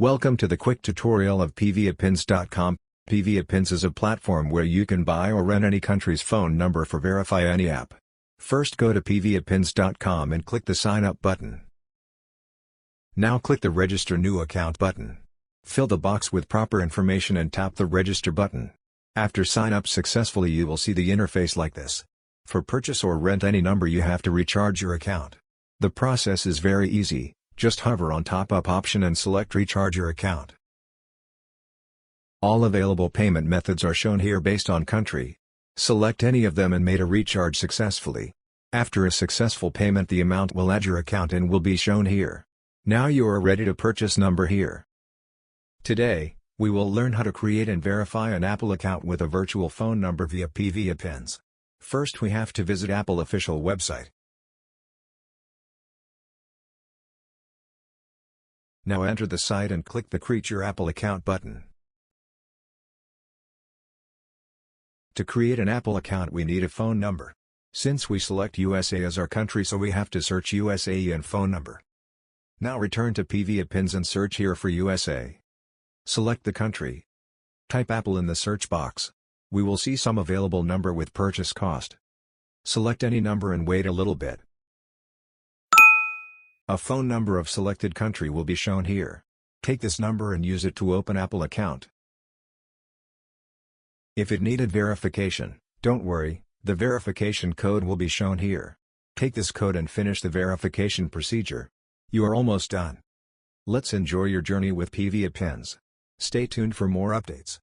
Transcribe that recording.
Welcome to the quick tutorial of PVAPins.com. PVAPins is a platform where you can buy or rent any country's phone number for verify any app. First go to PVAPins.com and click the sign up button. Now click the register new account button. Fill the box with proper information and tap the register button. After sign up successfully you will see the interface like this. For purchase or rent any number you have to recharge your account. The process is very easy. Just hover on top up option and select recharge your account. All available payment methods are shown here based on country. Select any of them and made a recharge successfully. After a successful payment the amount will add your account and will be shown here. Now you are ready to purchase number here. Today, we will learn how to create and verify an Apple account with a virtual phone number via PVAPins. First we have to visit Apple official website. Now enter the site and click the Create Your Apple Account button. To create an Apple account we need a phone number. Since we select USA as our country so we have to search USA and phone number. Now return to PVAPins and search here for USA. Select the country. Type Apple in the search box. We will see some available number with purchase cost. Select any number and wait a little bit. A phone number of selected country will be shown here. Take this number and use it to open Apple account. If it needed verification, don't worry, the verification code will be shown here. Take this code and finish the verification procedure. You are almost done. Let's enjoy your journey with PVAPins. Stay tuned for more updates.